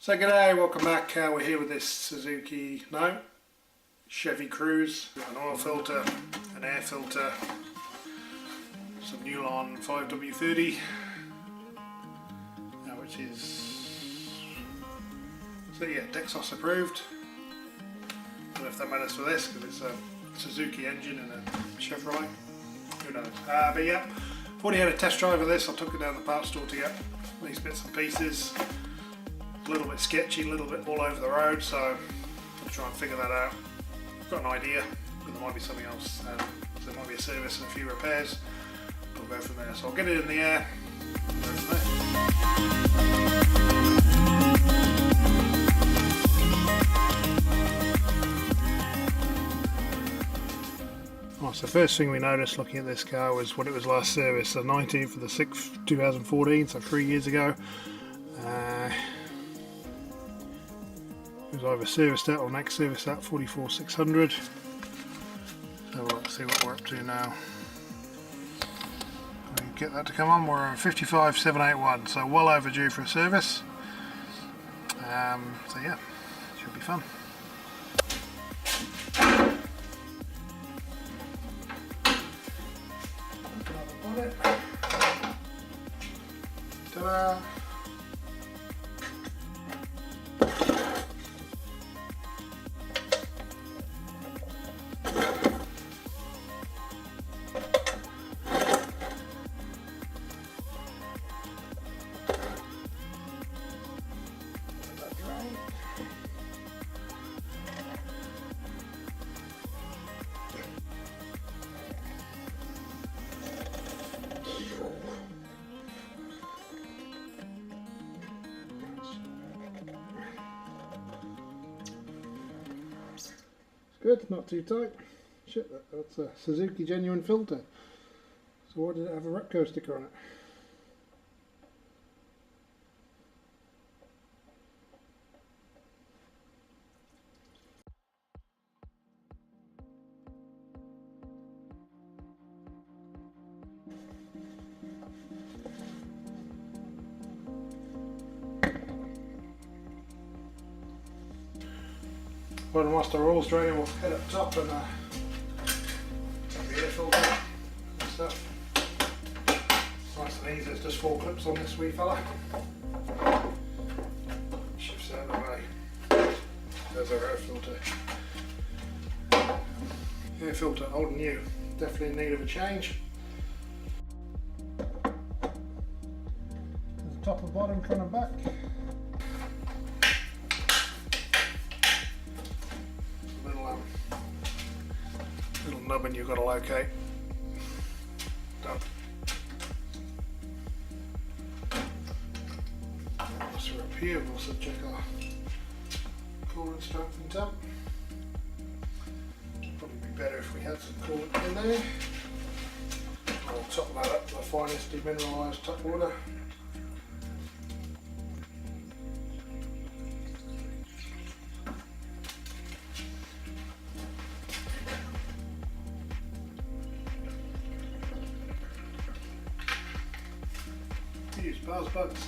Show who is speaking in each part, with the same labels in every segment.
Speaker 1: So g'day, welcome back. We're here with this Chevy Cruze. Got an oil filter, an air filter, some Newlon 5W30, which is, so yeah, Dexos approved. Don't know if that matters for this because it's a Suzuki engine and a Chevrolet, who knows. But yeah, I've already had a test drive of this. I took it down to the parts store to get these bits and pieces. A little bit sketchy, a little bit all over the road, so I'll try and figure that out. I've got an idea, but there might be something else. So there might be a service and a few repairs. We'll go from there. So I'll get it in the air. Go from there. Right, so first thing we noticed looking at this car was when it was last serviced, the 19th of the 6th, 2014, so 3 years ago. It was either serviced at or next serviced at 44,600. So let's see what we're up to now. We get that to come on. We're on 55,781, so well overdue for a service. So yeah, should be fun. Ta-da! Good, not too tight. Shit, that's a Suzuki genuine filter. So why did it have a Repco sticker on it? When whilst our oil's draining, we'll head up top and take the air filter and stuff. Nice and easy, there's just 4 clips on this wee fella. Shifts out of the way. There's our air filter. Air filter, old and new, definitely in need of a change. There's the top and bottom, front and back. Little nubbin you've got to locate. Done. So we're up here, we'll also check our coolant strength and temp. Probably be better if we had some coolant in there. I'll top that up with the finest demineralised tap water. Use bars bugs.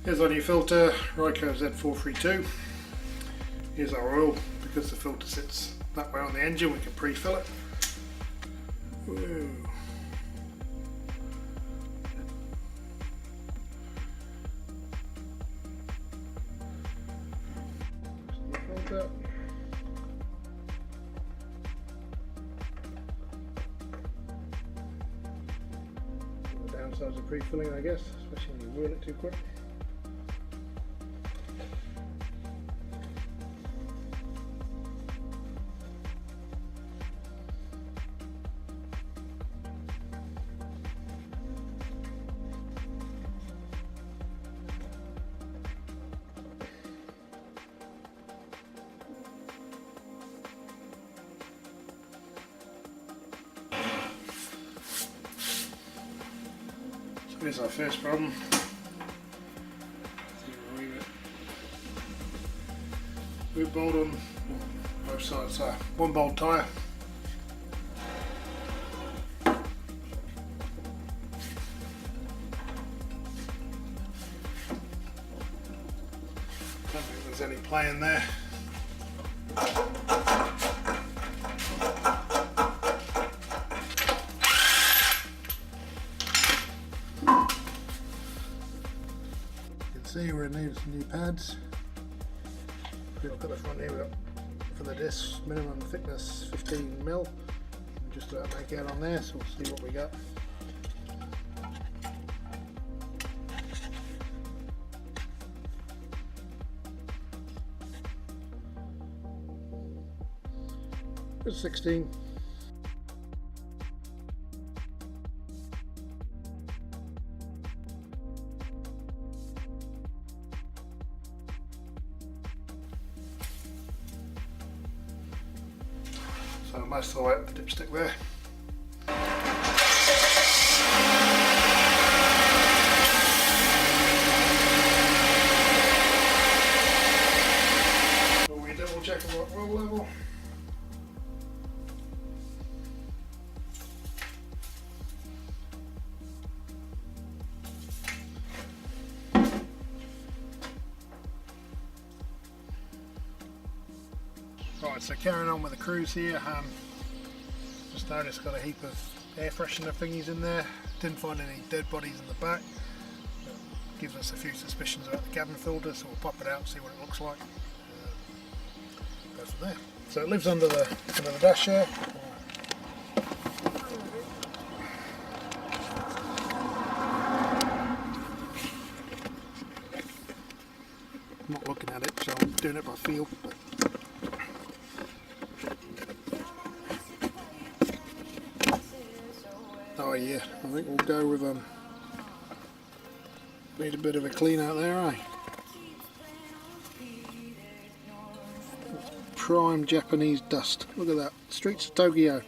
Speaker 1: Here's our new filter, Ryco Z432. Here's our oil. Because the filter sits that way on the engine, we can pre-fill it. Woo. Filter. Downsides of pre-filling, I guess, especially when you wheel it too quick. Here's our first problem. Boot bolt on both sides. One bolt tyre. there's any play in there. See, we're in need of some new pads. If you look at the front here, we've got for the disc minimum thickness 15mm. Just about make out on there, so we'll see what we got. It's 16. So most of the way up the dipstick there. So we double check about roll level. Right, so carrying on with the Cruze here, just noticed got a heap of air freshener thingies in there. Didn't find any dead bodies in the back. Gives us a few suspicions about the cabin filter, so we'll pop it out and see what it looks like. Go from there. So it lives under the dash here. I'm not looking at it, so I'm doing it by feel. But oh yeah, I think we'll go with need a bit of a clean out there, eh? It's prime Japanese dust. Look at that. Streets of Tokyo.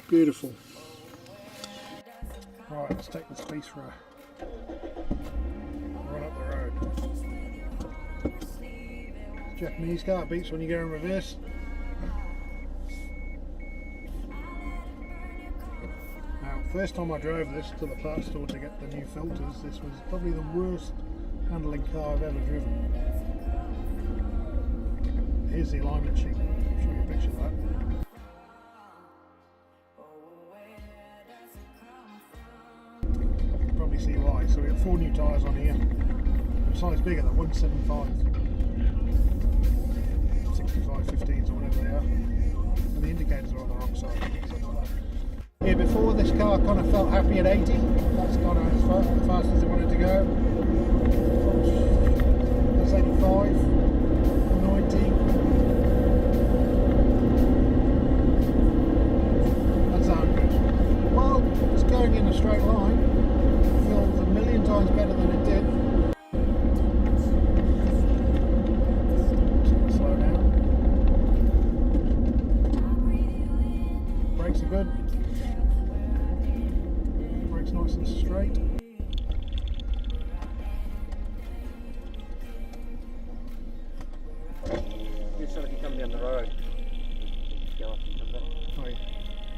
Speaker 1: Beautiful. Right, let's take this piece for a run up the road. Japanese car beats when you go in reverse. First time I drove this to the parts store to get the new filters, this was probably the worst handling car I've ever driven. Here's the alignment sheet, I'll show you a picture of that. You can probably see why. So we got 4 new tyres on here, a size bigger, than 175, 65 15s or whatever they are, and the indicators are on the wrong side. Yeah, before this car kind of felt happy at 80, that's kind of as fast as it wanted to go. That's 85, 90. That's 100. Well, just going in a straight line feels a million times better than it did. Just going to slow down. Brakes are good. Nice and straight.
Speaker 2: You sort of can come down the road. Go up and come back.
Speaker 1: Oh yeah.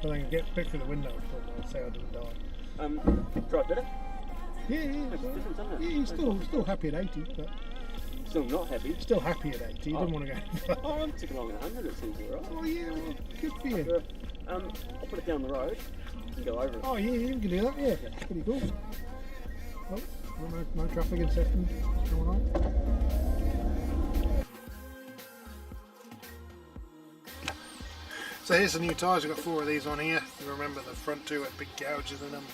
Speaker 1: But I can get back through the window, so I'll say I didn't die.
Speaker 2: Drive better?
Speaker 1: Yeah, yeah, still happy at 80, but
Speaker 2: still not happy.
Speaker 1: Still happy at 80. You don't want to go.
Speaker 2: Oh, I'm ticking along at 100. It seems alright.
Speaker 1: Oh yeah, well, good for you.
Speaker 2: I'll put it down the road and go over it.
Speaker 1: Oh yeah, you can do that. Yeah, it's pretty cool. Oh, no traffic in Sefton. What's going on? So here's the new tyres. We've got 4 of these on here. You remember the front 2 had big gouges in them.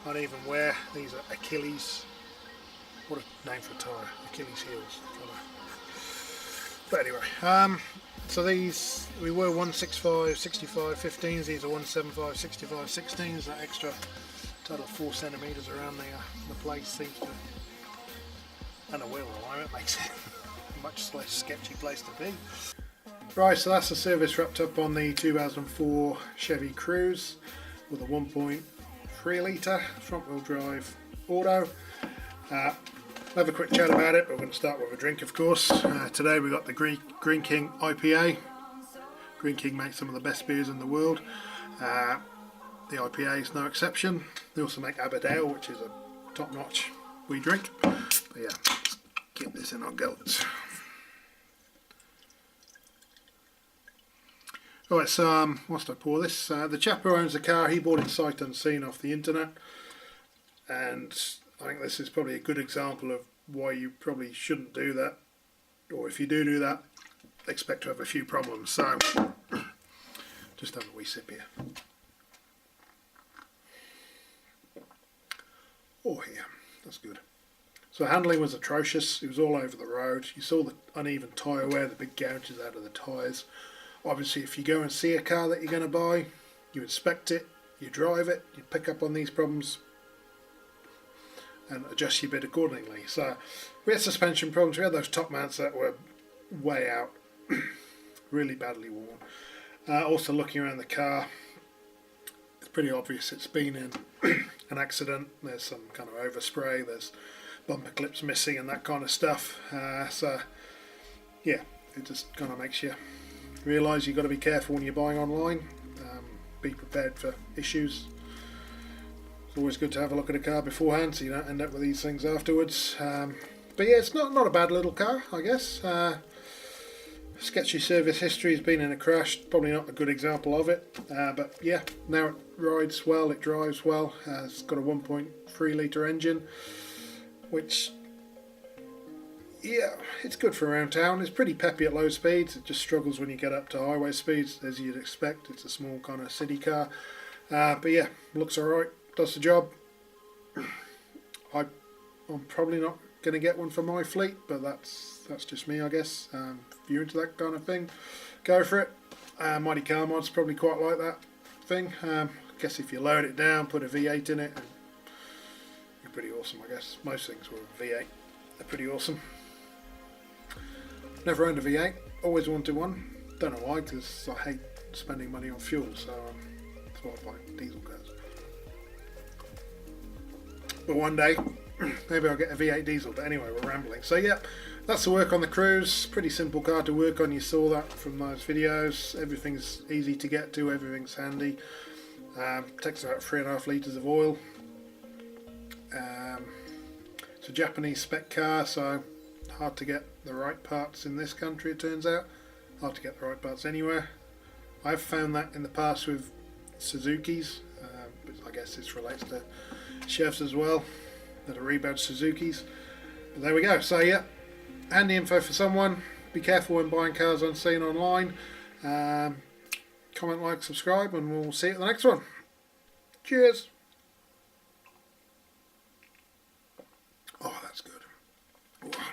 Speaker 1: Uneven wear. These are Achilles. What a name for a tyre. Achilles heels. But anyway, so these, we were 165, 65, 15s. These are 175, 65, 16s. That extra total of 4 centimetres around the place seems to, and the wheel alignment makes it a much less sketchy place to be. Right, so that's the service wrapped up on the 2004 Chevy Cruze with a 1.3 litre front wheel drive auto. I'll have a quick chat about it, but we're going to start with a drink, of course. Today we got the Green King IPA. Green King makes some of the best beers in the world. The IPA is no exception. They also make Aberdale, which is a top-notch wee drink. But yeah, let's keep this in our guts. Alright, so whilst I pour this, the chap who owns the car, he bought it sight unseen off the internet, and I think this is probably a good example of why you probably shouldn't do that, or if you do that, expect to have a few problems. So just have a wee sip here. Oh yeah, that's good. So handling was atrocious. It was all over the road. You saw the uneven tyre wear, the big gouges out of the tyres. Obviously, if you go and see a car that you're going to buy, you inspect it, you drive it, you pick up on these problems and adjust your bid accordingly. So we had suspension problems. We had those top mounts that were way out, really badly worn. Also looking around the car, it's pretty obvious it's been in an accident. There's some kind of overspray, there's bumper clips missing and that kind of stuff. So yeah, it just kind of makes you realise you've got to be careful when you're buying online. Be prepared for issues. It's always good to have a look at a car beforehand so you don't end up with these things afterwards. But yeah, it's not a bad little car, I guess. Sketchy service history, has been in a crash, probably not a good example of it. But yeah, now it rides well, it drives well. It's got a 1.3 litre engine, which, yeah, it's good for around town. It's pretty peppy at low speeds. It just struggles when you get up to highway speeds, as you'd expect. It's a small kind of city car. But yeah, looks alright, does the job. I'm probably not going to get one for my fleet, but that's just me, I guess. If you're into that kind of thing, go for it. Mighty Car Mod's probably quite like that thing. I guess if you load it down, put a V8 in it, you're pretty awesome, I guess. Most things were V8. They're pretty awesome. Never owned a V8, always wanted one. Don't know why, because I hate spending money on fuel, so that's why I buy diesel cars. But one day, maybe I'll get a V8 diesel, but anyway, we're rambling. So yeah, that's the work on the Cruze. Pretty simple car to work on, you saw that from those videos. Everything's easy to get to, everything's handy. Takes about 3.5 litres of oil. It's a Japanese spec car, so hard to get the right parts in this country, it turns out. Hard to get the right parts anywhere. I've found that in the past with Suzukis, but I guess this relates to Chevs as well, that are rebadged Suzukis. But there we go. So yeah, handy info for someone. Be careful when buying cars unseen online. Comment, like, subscribe, and we'll see you at the next one. Cheers. Oh, that's good. Oh.